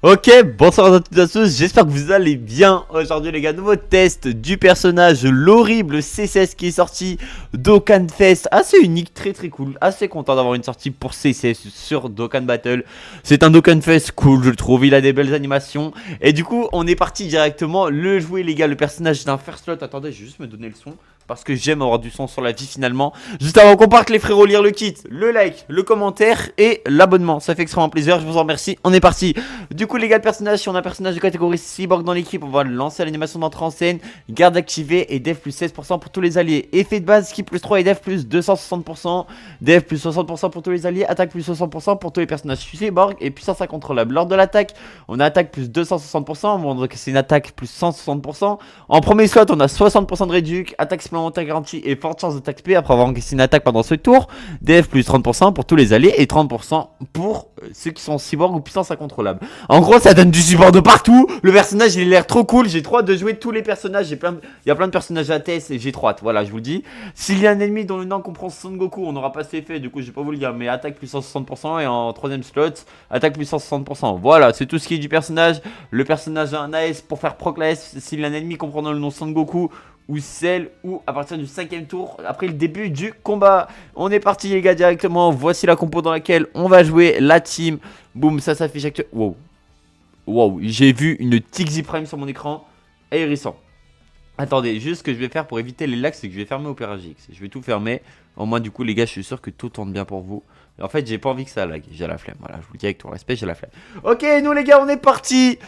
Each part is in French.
Ok, bonsoir à toutes et à tous, j'espère que vous allez bien. Aujourd'hui les gars, nouveau test du personnage, l'horrible CCS qui est sorti d'Okkan Fest. Assez unique, très très cool, assez content d'avoir une sortie pour CCS sur Dokkan Battle. C'est un Okkan Fest cool je le trouve, il a des belles animations. Et du coup on est parti directement le jouer les gars, le personnage d'un first slot. Attendez, je vais juste me donner le son. Parce que j'aime avoir du son sur la vie finalement. Juste avant qu'on parte les frérots, lire le kit, le like, le commentaire et l'abonnement. Ça fait extrêmement plaisir, je vous en remercie. On est parti. Du coup les gars, le personnage, si on a un personnage de catégorie cyborg dans l'équipe, on va lancer l'animation d'entrée en scène. Garde activée et def plus 16% pour tous les alliés. Effet de base, ski plus 3 et def plus 260%. Def plus 60% pour tous les alliés. Attaque plus 60% pour tous les personnages cyborg. Et puissance incontrôlable. Lors de l'attaque, on a attaque plus 260%. Bon, donc c'est une attaque plus 160%. En premier slot, on a 60% de réduc. Attaque supplémentaire garantie et forte chance de taxe P après avoir encaissé une attaque pendant ce tour. DF plus 30% pour tous les alliés et 30% pour ceux qui sont cyborg ou puissance incontrôlable. En gros, ça donne du support de partout. Le personnage, il a l'air trop cool. J'ai trop hâte de jouer tous les personnages. Il y a plein de personnages à test et j'ai trop hâte. Voilà, je vous le dis. S'il y a un ennemi dont le nom comprend Son Goku, on n'aura pas cet effet. Du coup, je vais pas vous le dire. Mais attaque plus 160% et en troisième slot, attaque plus 160%. Voilà, c'est tout ce qui est du personnage. Le personnage a un AS pour faire proc la S. S'il y a un ennemi comprenant le nom Son Goku ou celle ou à partir du 5ème tour après le début du combat. On est parti les gars directement. Voici la compo dans laquelle on va jouer la team. Boum, ça s'affiche actuellement. Wow, j'ai vu une Tixi Prime sur mon écran. Ahérissant. Attendez, juste ce que je vais faire pour éviter les lags, c'est que je vais fermer Opera GX. Je vais tout fermer. Au moins du coup les gars, je suis sûr que tout tourne bien pour vous. En fait, j'ai pas envie que ça lag. J'ai la flemme. Voilà, je vous le dis avec tout respect, j'ai la flemme. Ok, nous les gars, on est parti.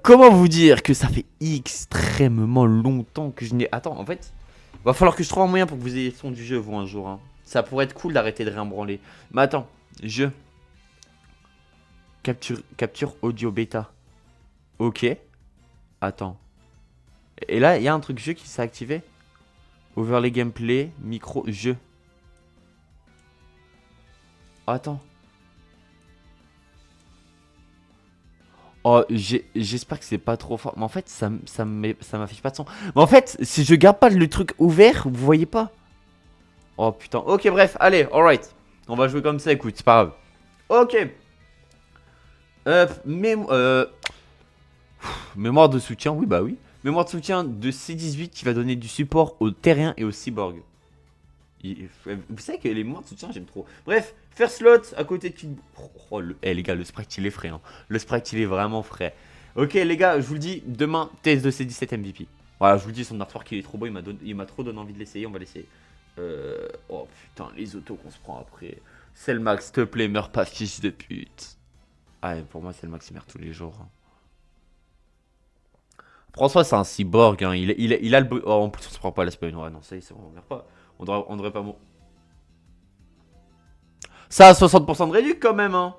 Comment vous dire que ça fait extrêmement longtemps que je n'ai... Attends, en fait, va falloir que je trouve un moyen pour que vous ayez le son du jeu, vous, un jour. Hein. Ça pourrait être cool d'arrêter de rien branler. Mais attends, jeu. Capture audio bêta. Ok. Attends. Et là, il y a un truc jeu qui s'est activé. Overlay gameplay, micro, jeu. Attends. Oh, j'espère que c'est pas trop fort. Mais en fait, ça m'affiche pas de son. Mais en fait, si je garde pas le truc ouvert, vous voyez pas. Oh putain. Ok, bref, allez, alright. On va jouer comme ça, écoute, c'est pas grave. Ok. Mémoire de soutien, oui, bah oui. Mémoire de soutien de C18 qui va donner du support aux terriens et aux cyborgs. Vous savez que les mémoires de soutien, j'aime trop. Bref, first slot à côté de... Oh, les gars, le sprite, il est frais. Hein. Le sprite, il est vraiment frais. Ok, les gars, je vous le dis, demain, test de C17 MVP. Voilà, je vous le dis, son artwork, il est trop beau. Il m'a trop donné envie de l'essayer. On va l'essayer. Oh putain, les autos qu'on se prend après. C'est le max, s'il te plaît, meurs pas, fils de pute. Ah, pour moi, c'est le max, il meurt tous les jours. Hein. François, c'est un cyborg. Hein. Il a le... Oh, en plus, on se prend pas la spawn. Ouais, non, ça y est, on meurt pas. On devrait pas mourir. Ça a 60% de réduc quand même, hein.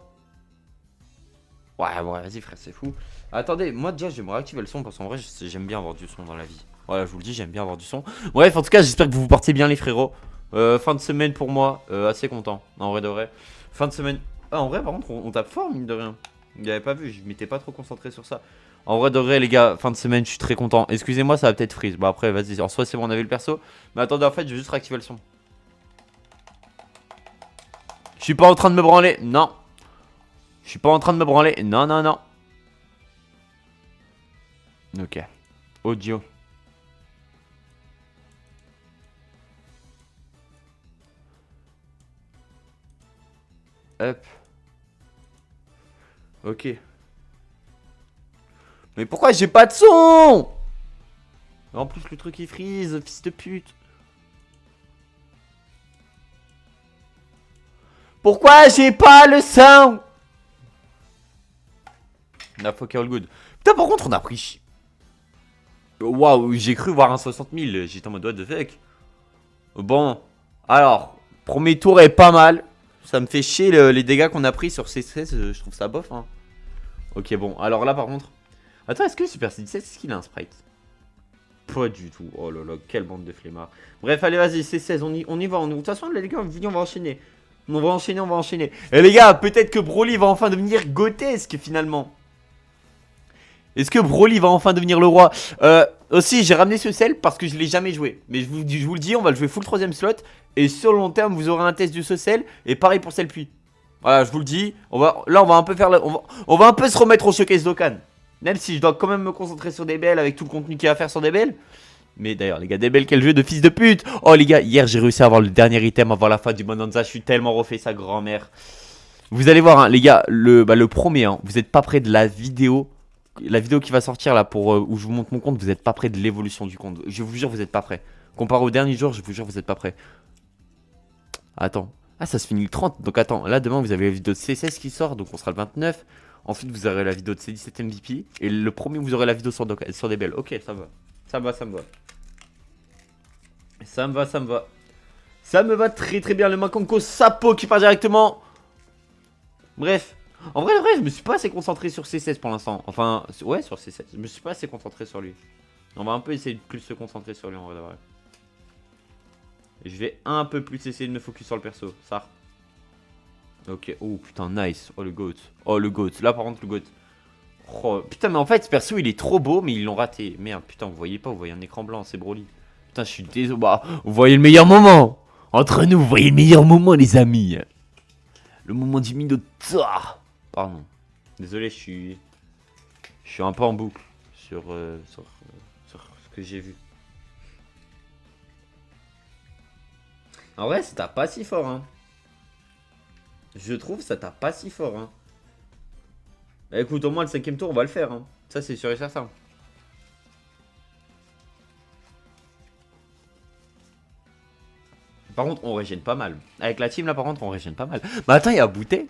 Ouais, vas-y, frère, c'est fou. Attendez, moi déjà, j'aimerais activer le son parce qu'en vrai, j'aime bien avoir du son dans la vie. Voilà, je vous le dis, j'aime bien avoir du son. Bref, en tout cas, j'espère que vous vous portez bien, les frérots. Fin de semaine pour moi, assez content. En vrai de vrai. Fin de semaine. Ah, en vrai, par contre, on tape fort, mine de rien. Vous l'avez pas vu, je m'étais pas trop concentré sur ça. En vrai de vrai, les gars, fin de semaine, je suis très content. Excusez-moi, ça va peut-être freeze. Bon, après, vas-y, en soi, c'est bon, on avait le perso. Mais attendez, en fait, je vais juste réactiver le son. Je suis pas en train de me branler, non. Je suis pas en train de me branler, non, non, non. Ok. Audio. Hop. Ok. Mais pourquoi j'ai pas de son? En plus, le truc il freeze, fils de pute. Pourquoi j'ai pas le son? La fuck all good. Putain, par contre, on a pris. Waouh, j'ai cru voir un 60 000. J'étais en mode what the fuck. Bon, alors, premier tour est pas mal. Ça me fait chier les dégâts qu'on a pris sur C16. Je trouve ça bof. Hein. Ok, bon, alors là par contre. Attends, est-ce que le Super C17, est-ce qu'il a un sprite? Pas du tout. Oh là là, quelle bande de flemmards. Bref, allez, vas-y, C16, on y va. De toute façon, les gars, on va enchaîner. On va enchaîner. Et les gars, peut-être que Broly va enfin devenir grotesque finalement. Est-ce que Broly va enfin devenir le roi? Aussi, j'ai ramené ce sel parce que je l'ai jamais joué. Mais je vous le dis, on va le jouer full 3ème slot. Et sur le long terme, vous aurez un test du Saucel. Et pareil pour celle pluie. Voilà, je vous le dis. Là, on va un peu faire. On va un peu se remettre au showcase d'Okan. Même si je dois quand même me concentrer sur DBL avec tout le contenu qu'il y a à faire sur DBL. Mais d'ailleurs, les gars, DBL, quel jeu de fils de pute. Oh, les gars, hier, j'ai réussi à avoir le dernier item avant la fin du Bonanza. Je suis tellement refait, sa grand-mère. Vous allez voir, hein, les gars, le premier, hein, vous n'êtes pas près de la vidéo. La vidéo qui va sortir là pour où je vous montre mon compte, vous n'êtes pas près de l'évolution du compte. Je vous jure, vous n'êtes pas prêt. Comparé au dernier jour, je vous jure, vous n'êtes pas prêt. Attends. Ah, ça se finit le 30. Donc attends, là demain vous avez la vidéo de C16 qui sort, donc on sera le 29. Ensuite vous aurez la vidéo de C17 MVP. Et le premier vous aurez la vidéo sur DBL. Ok, ça me va. Ça me va, ça me va. Ça me va, ça me va. Ça me va très très bien. Le Makonko Sapo qui part directement. Bref. En vrai, je me suis pas assez concentré sur C16 pour l'instant. Enfin, ouais, sur C16. Je me suis pas assez concentré sur lui. On va un peu essayer de plus se concentrer sur lui en vrai de vrai. Je vais un peu plus essayer de me focus sur le perso. Ça. Ok. Oh putain, nice. Oh le GOAT. Oh le GOAT. Là par contre, le GOAT. Oh, putain, mais en fait, ce perso il est trop beau, mais ils l'ont raté. Merde, putain, vous voyez pas, vous voyez un écran blanc, c'est Broly. Putain, je suis désolé. Bah, vous voyez le meilleur moment. Entre nous, vous voyez le meilleur moment, les amis. Le moment du Minotaur. Pardon. Désolé, je suis un peu en boucle sur ce que j'ai vu. En vrai, ça tape pas si fort, hein. Je trouve ça tape pas si fort, hein. Bah écoute, au moins le 5ème tour, on va le faire, hein. Ça, c'est sûr et certain. Par contre, on régène pas mal. Avec la team, là, par contre, on régène pas mal. Mais attends, il y a Bouté.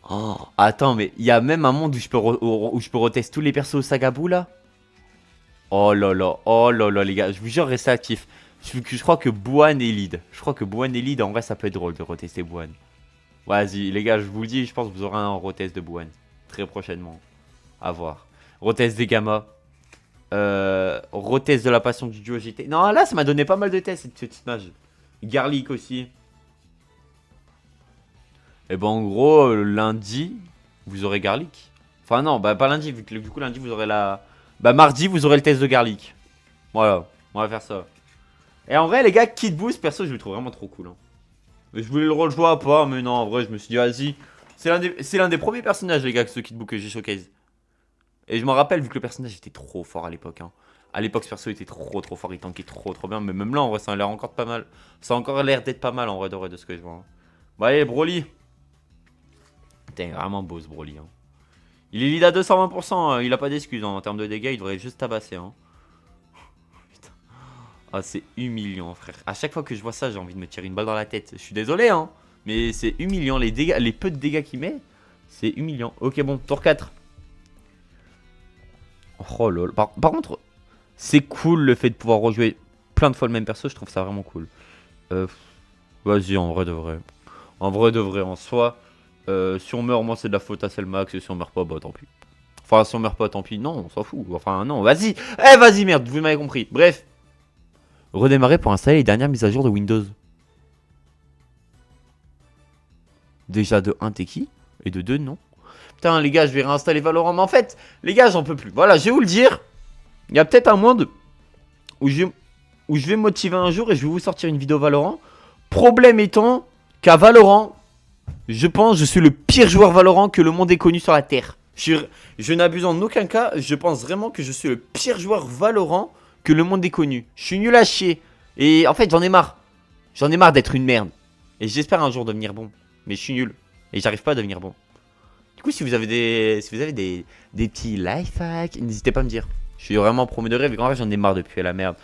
Oh, attends, mais il y a même un monde où je peux retester tous les persos au Sagabou, là. Oh là là, les gars. Je vous jure, restez actifs. Je crois que Bouane est lead. Je crois que Bouane est lead. En vrai, ça peut être drôle de retester Bouane. Vas-y, les gars, je vous le dis, je pense que vous aurez un retest de Bouane. Très prochainement. À voir. Retest des Gamma. Retest de la passion du duo GT. Non, là, ça m'a donné pas mal de tests, cette petite mage. Garlic aussi. Et ben, en gros, lundi, vous aurez Garlic. Enfin, non, bah, pas lundi, vu que du coup, lundi, vous aurez la. Bah, mardi, vous aurez le test de Garlic. Voilà, on va faire ça. Et en vrai, les gars, Kid Boost, perso, je le trouve vraiment trop cool. Hein. Je voulais le rejouer à pas, mais non, en vrai, je me suis dit, vas-y. C'est l'un des premiers personnages, les gars, ce Kid Boost que j'ai showcase. Et je m'en rappelle, vu que le personnage était trop fort à l'époque. Hein. À l'époque, ce perso était trop fort, il tankait trop bien. Mais même là, en vrai, ça a l'air encore pas mal. Ça a encore l'air d'être pas mal, en vrai, de ce que je vois. Hein. Bah, allez, Broly. Putain, vraiment beau, ce Broly. Hein. Il est lead à 220%, il a pas d'excuses. Hein. En termes de dégâts, il devrait juste tabasser. Hein. Ah, c'est humiliant, frère. À chaque fois que je vois ça, j'ai envie de me tirer une balle dans la tête. Je suis désolé, hein. Mais c'est humiliant. Les dégâts, les peu de dégâts qu'il met, c'est humiliant. Ok, bon, tour 4. Oh lol. Par contre, c'est cool le fait de pouvoir rejouer plein de fois le même perso. Je trouve ça vraiment cool. Vas-y, en vrai de vrai. En vrai de vrai, en soi. Si on meurt, moi, c'est de la faute à Selmax. Et si on meurt pas, bah tant pis. Enfin, si on meurt pas, tant pis. Non, on s'en fout. Enfin, non, vas-y. Eh, vas-y, merde, vous m'avez compris. Bref. Redémarrer pour installer les dernières mises à jour de Windows. Déjà de 1 t'es qui? Et de 2 non. Putain les gars, je vais réinstaller Valorant. Mais en fait, les gars, j'en peux plus. Voilà, je vais vous le dire. Il y a peut-être un monde où je vais me motiver un jour et je vais vous sortir une vidéo Valorant. Problème étant qu'à Valorant, je pense je suis le pire joueur Valorant que le monde ait connu sur la Terre. Je n'abuse en aucun cas. Je pense vraiment que je suis le pire joueur Valorant que le monde ait connu. Je suis nul à chier. Et en fait, j'en ai marre. J'en ai marre d'être une merde. Et j'espère un jour devenir bon. Mais je suis nul. Et j'arrive pas à devenir bon. Du coup, si vous avez des petits life hacks, n'hésitez pas à me dire. Je suis vraiment promu de rêve. Et en vrai, j'en ai marre depuis la merde.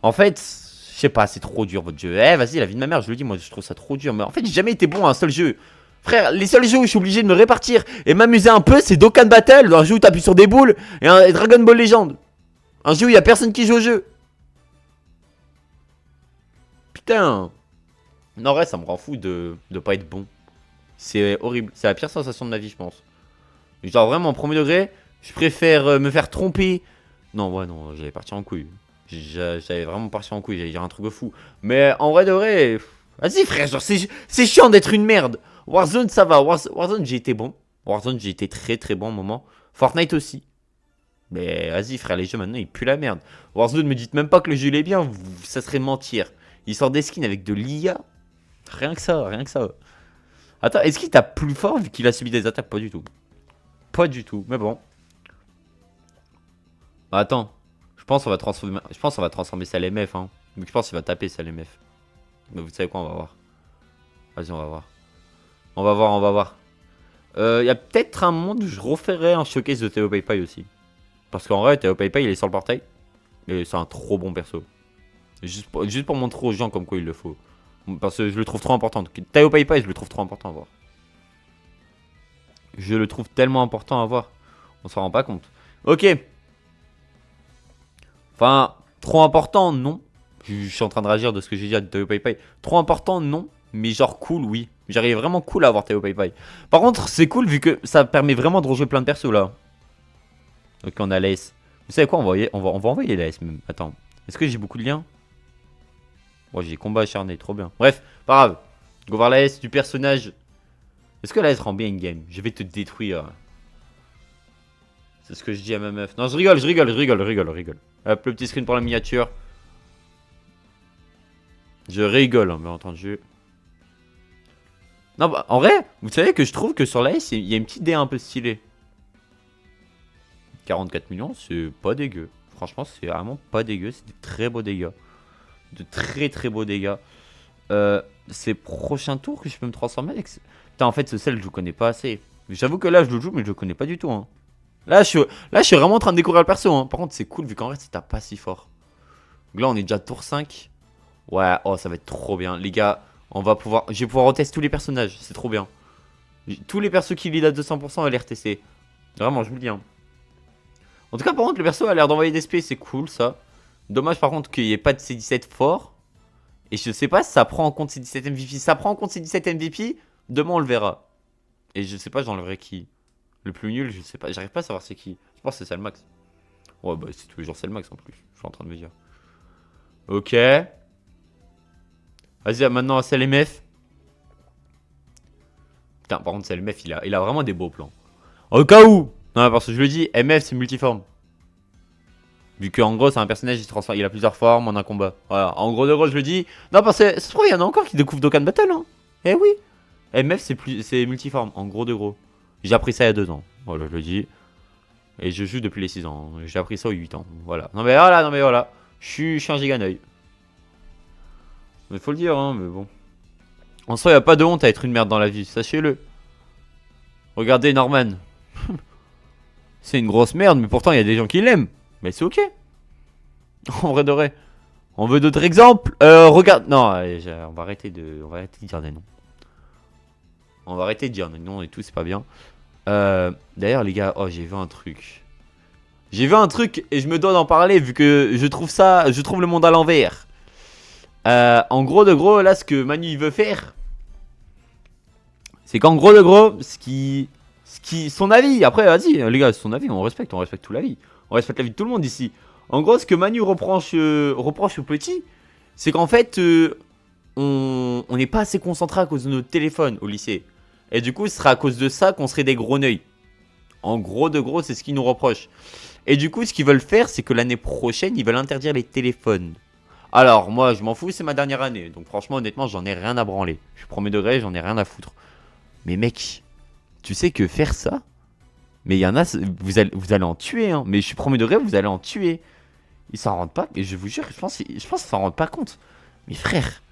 En fait, je sais pas, c'est trop dur votre jeu. Eh, vas-y, la vie de ma mère, je le dis, moi, je trouve ça trop dur. Mais en fait, j'ai jamais été bon à un seul jeu. Frère, les seuls jeux où je suis obligé de me répartir et m'amuser un peu, c'est Dokkan Battle, un jeu où t'appuies sur des boules, et Dragon Ball Legend. Un jeu où il y a personne qui joue au jeu. Putain. Non, en vrai, ça me rend fou de pas être bon. C'est horrible. C'est la pire sensation de ma vie, je pense. Genre, vraiment, premier degré, je préfère me faire tromper. Non, ouais, non, j'allais partir en couille. J'allais vraiment partir en couille, j'allais dire un truc de fou. Mais en vrai de vrai, vas-y, frère, genre, c'est chiant d'être une merde. Warzone, ça va. Warzone, j'ai été bon. Warzone, j'ai été très bon au moment. Fortnite aussi. Mais vas-y, frère, les jeux maintenant, ils puent la merde. Warzone, me dites même pas que le jeu il est bien, ça serait mentir. Il sort des skins avec de l'IA. Rien que ça, rien que ça. Attends, est-ce qu'il tape plus fort vu qu'il a subi des attaques? Pas du tout. Pas du tout, mais bon. Bah, attends. Je pense qu'on va transformer ça LMF, hein. Donc je pense qu'il va taper ça LMF. Mais vous savez quoi, on va voir. Vas-y, on va voir. On va voir, on va voir. Il y a peut-être un monde où je referai un showcase de Théo Paypay aussi. Parce qu'en vrai, Théo Paypay, il est sur le portail. Et c'est un trop bon perso. Juste pour montrer aux gens comme quoi il le faut. Parce que je le trouve trop important. Théo Paypay, je le trouve trop important à voir. Je le trouve tellement important à voir. On s'en rend pas compte. Ok. Enfin, trop important, non. Je suis en train de réagir de ce que j'ai dit à Théo Paypay. Trop important, non. Mais genre cool, oui. J'arrive vraiment cool à avoir Théo Paypay. Par contre, c'est cool vu que ça permet vraiment de rejouer plein de persos là. Ok, on a l'AS. Vous savez quoi, on va envoyer l'AS même. Attends. Est-ce que j'ai beaucoup de liens? Moi, j'ai combat acharné, trop bien. Bref, pas grave. Go voir l'AS du personnage. Est-ce que l'AS rend bien une game? Je vais te détruire. C'est ce que je dis à ma meuf. Non, je rigole. Hop, le petit screen pour la miniature. Je rigole, hein, bien entendu. Non, bah, en vrai, vous savez que je trouve que sur l'AS, il y a une petite DA un peu stylée. 44 millions, c'est pas dégueu. Franchement, c'est vraiment pas dégueu. C'est des très beaux dégâts. De très beaux dégâts. C'est prochain tour que je peux me transformer avec. Putain, en fait, ce sel, je le connais pas assez. J'avoue que là, je le joue, mais je le connais pas du tout. Hein. Là, je suis vraiment en train de découvrir le perso. Hein. Par contre, c'est cool vu qu'en vrai, c'est pas si fort. Donc là, on est déjà tour 5. Ouais, oh, ça va être trop bien. Les gars, je vais pouvoir retester tous les personnages. C'est trop bien. Tous les persos qui lead à 200%, on va les retester. Vraiment, je vous le dis. Hein. En tout cas, par contre, le perso a l'air d'envoyer des SP. C'est cool, ça. Dommage, par contre, qu'il n'y ait pas de C17 fort. Et je sais pas si ça prend en compte C17 MVP. Si ça prend en compte C17 MVP, demain, on le verra. Et je sais pas, j'enlèverai qui. Le plus nul, je sais pas. J'arrive pas à savoir c'est qui. Je pense que c'est ça le max. Ouais, bah, c'est tous les jours, c'est le max en plus. Je suis en train de me dire. Ok. Vas-y, maintenant, c'est l'MF. Putain, par contre, c'est l'MF, il a vraiment des beaux plans. Au cas où. Non, parce que je le dis, MF, c'est multiforme. Vu qu'en gros, c'est un personnage, il a plusieurs formes en un combat. Voilà, en gros de gros, je le dis. Non, parce que ça se trouve, il y en a encore qui découvrent Dokkan Battle. Hein. Eh oui. MF, c'est multiforme, en gros de gros. J'ai appris ça il y a 2 ans. Voilà, je le dis. Et je joue depuis les 6 ans. J'ai appris ça aux 8 ans. Voilà. Non, mais voilà. Je suis un giganeuil. Mais faut le dire, hein, mais bon. En soi, il n'y a pas de honte à être une merde dans la vie, sachez-le. Regardez Norman. C'est une grosse merde, mais pourtant, il y a des gens qui l'aiment. Mais c'est ok. En vrai de vrai. On veut d'autres exemples. Regarde. Non, allez, on va arrêter de dire des noms. On va arrêter de dire des noms et tout, c'est pas bien. D'ailleurs, les gars, oh, j'ai vu un truc. J'ai vu un truc et je me dois d'en parler vu que je trouve le monde à l'envers. En gros de gros, là, ce que Manu il veut faire, c'est qu'en gros de gros, son avis, après, vas-y, les gars, son avis, on respecte tout l'avis. On respecte l'avis de tout le monde ici. En gros, ce que Manu reproche au petit, c'est qu'en fait, on n'est pas assez concentré à cause de notre téléphone au lycée. Et du coup, ce sera à cause de ça qu'on serait des gros neuils. En gros de gros, c'est ce qu'ils nous reprochent. Et du coup, ce qu'ils veulent faire, c'est que l'année prochaine, ils veulent interdire les téléphones. Alors, moi, je m'en fous, c'est ma dernière année. Donc, franchement, honnêtement, j'en ai rien à branler. Je suis premier degré, j'en ai rien à foutre. Mais mec, tu sais que faire ça, mais il y en a, vous allez en tuer. Hein. Mais je suis premier degré, vous allez en tuer. Ils s'en rendent pas. Et je vous jure, je pense qu'ils s'en rendent pas compte. Mais frère,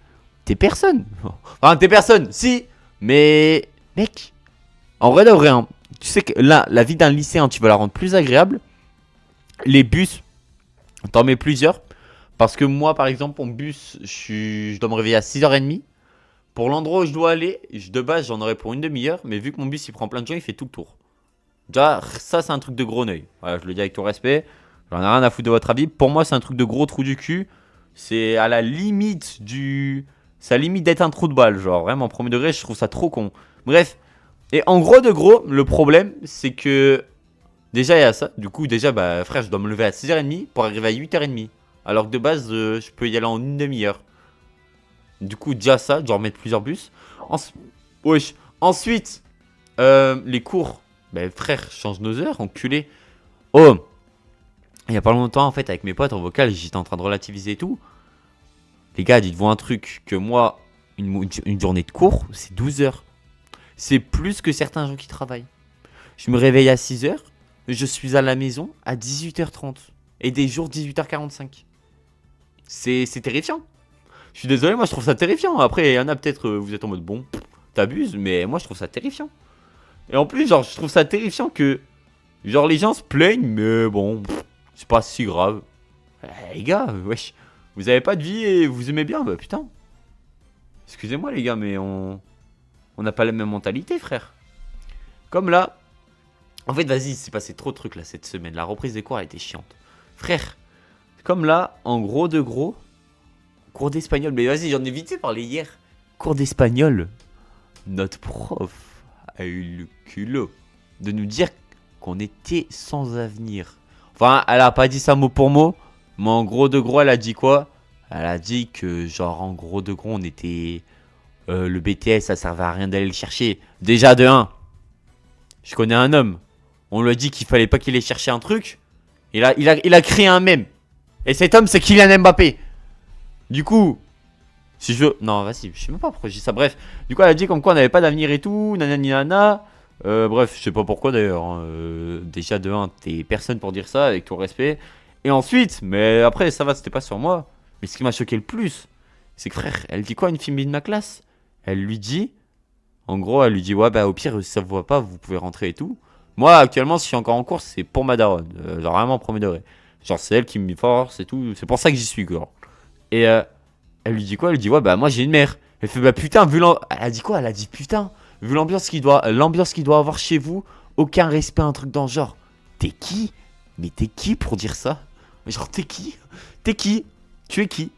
t'es personne. Enfin, t'es personne, si. Mais, mec, en vrai de vrai, hein, tu sais que là, la vie d'un lycéen, tu vas la rendre plus agréable. Les bus, t'en mets plusieurs. Parce que moi, par exemple, mon bus, je dois me réveiller à 6h30. Pour l'endroit où je dois aller, de base, j'en aurais pour une demi-heure. Mais vu que mon bus, il prend plein de gens, il fait tout le tour. Déjà, ça, c'est un truc de gros neuil. Voilà, je le dis avec tout respect. J'en ai rien à foutre de votre avis. Pour moi, c'est un truc de gros trou du cul. C'est à la limite du... C'est à la limite d'être un trou de balle. Genre, vraiment, premier degré, je trouve ça trop con. Bref. Et en gros de gros, le problème, c'est que... Déjà, il y a ça. Du coup, déjà, bah, frère, je dois me lever à 6h30 pour arriver à 8h30. Alors que de base, je peux y aller en une demi-heure. Du coup, déjà ça, je dois remettre plusieurs bus. Wesh. Ensuite, les cours. Bah, frère, change nos heures, enculé. Oh, il y a pas longtemps, en fait, avec mes potes en vocal, j'étais en train de relativiser et tout. Les gars, dites-vous un truc, que moi, une journée de cours, c'est 12 heures. c'est plus que certains gens qui travaillent. Je me réveille à 6h, je suis à la maison à 18h30. Et des jours 18h45. C'est terrifiant. Je suis désolé, moi je trouve ça terrifiant. Après, il y en a peut-être, vous êtes en mode bon, t'abuses, mais moi je trouve ça terrifiant. Et en plus, genre, je trouve ça terrifiant que, genre, les gens se plaignent, mais bon, c'est pas si grave. Les gars, wesh, vous avez pas de vie et vous aimez bien, bah putain. Excusez-moi les gars, mais on n'a pas la même mentalité, frère. Comme là, en fait, vas-y, il s'est passé trop de trucs là cette semaine. La reprise des cours a été chiante. Frère, comme là, en gros de gros, cours d'espagnol. Mais vas-y, j'en ai vite fait parler hier. Cours d'espagnol. Notre prof a eu le culot de nous dire qu'on était sans avenir. Enfin, elle a pas dit ça mot pour mot. Mais en gros de gros, elle a dit quoi? Elle a dit que, genre, en gros de gros, on était... le BTS, ça servait à rien d'aller le chercher. Déjà, de 1, je connais un homme. On lui a dit qu'il fallait pas qu'il aille chercher un truc. Il a créé un mème. Et cet homme, c'est Kylian Mbappé. Du coup, si je veux... Non, vas-y, je sais même pas pourquoi je dis ça. Bref, du coup, elle a dit comme quoi on n'avait pas d'avenir et tout. Nanani nana. Bref, je sais pas pourquoi d'ailleurs. Hein. Déjà, de 1, t'es personne pour dire ça, avec tout le respect. Et ensuite, mais après, ça va, c'était pas sur moi. Mais ce qui m'a choqué le plus, c'est que frère, elle dit quoi à une fille de ma classe? Elle lui dit... En gros, elle lui dit, ouais, bah au pire, si ça vous voit pas, vous pouvez rentrer et tout. Moi, actuellement, si je suis encore en cours, c'est pour ma daronne. Genre vraiment, premier degré. Genre, c'est elle qui me force et tout. C'est pour ça que j'y suis, quoi. Et elle lui dit quoi? Elle lui dit, ouais, bah moi, j'ai une mère. Elle fait, bah putain, vu l'ambiance... Elle a dit quoi? Elle a dit, putain, vu l'ambiance qu'il doit avoir chez vous, aucun respect, un truc dans le genre. T'es qui? Mais t'es qui pour dire ça? Genre, t'es qui? T'es qui? Tu es qui?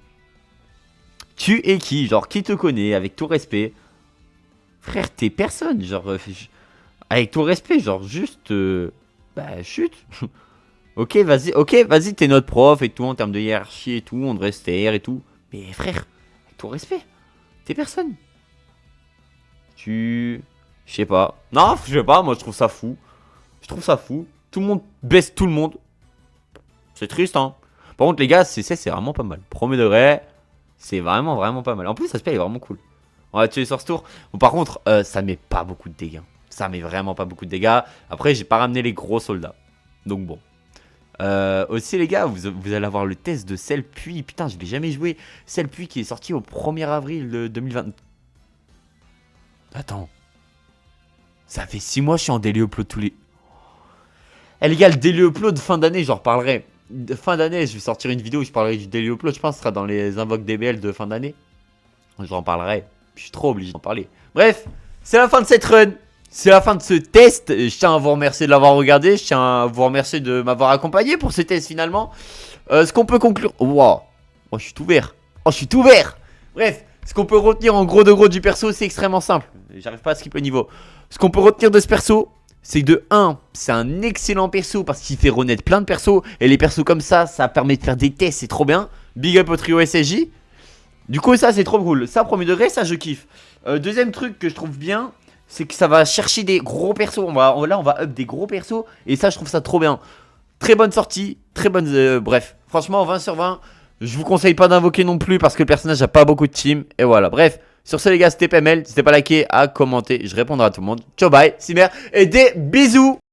Tu es qui? Genre, qui te connaît, avec tout respect? Frère, t'es personne, genre, avec tout respect, genre, juste, bah, chute. Ok, vas-y, t'es notre prof et tout, en termes de hiérarchie et tout, on devrait se taire et tout. Mais frère, avec tout respect, t'es personne. Je sais pas. Non, je sais pas, moi je trouve ça fou. Je trouve ça fou. Tout le monde baisse tout le monde. C'est triste, hein. Par contre, les gars, c'est vraiment pas mal. Premier degré, c'est vraiment, vraiment pas mal. En plus, l'aspect est vraiment cool. On va tuer sur ce tour. Bon, par contre, ça met pas beaucoup de dégâts. Ça met vraiment pas beaucoup de dégâts. Après, j'ai pas ramené les gros soldats. Donc bon. Aussi, les gars, vous allez avoir le test de Cell Puits. Putain, je l'ai jamais joué. Cell Puits qui est sorti au 1er avril 2020. Attends. Ça fait 6 mois que je suis en daily upload tous les... Eh les gars, le daily upload fin d'année, j'en reparlerai. Fin d'année, je vais sortir une vidéo où je parlerai du daily upload. Je pense que ce sera dans les invoques DBL de fin d'année. J'en parlerai. Je suis trop obligé d'en parler. Bref, c'est la fin de cette run. C'est la fin de ce test. Je tiens à vous remercier de l'avoir regardé. Je tiens à vous remercier de m'avoir accompagné pour ce test finalement. Ce qu'on peut conclure... Wow. Oh, je suis tout vert. Oh, je suis tout vert. Bref, ce qu'on peut retenir en gros de gros du perso, c'est extrêmement simple. J'arrive pas à skip le niveau. Ce qu'on peut retenir de ce perso, c'est que de 1, c'est un excellent perso parce qu'il fait renaître plein de persos. Et les persos comme ça permet de faire des tests, c'est trop bien. Big up au trio SSJ. Du coup, ça, c'est trop cool. Ça, premier degré, ça, je kiffe. Deuxième truc que je trouve bien, c'est que ça va chercher des gros persos. Là, on va up des gros persos. Et ça, je trouve ça trop bien. Très bonne sortie. Très bonne... bref, franchement, 20 sur 20. Je vous conseille pas d'invoquer non plus parce que le personnage n'a pas beaucoup de team. Et voilà, bref. Sur ce, les gars, c'était PML. N'hésitez pas à liker, à commenter. Je répondrai à tout le monde. Ciao, bye, Cimer. Et des bisous.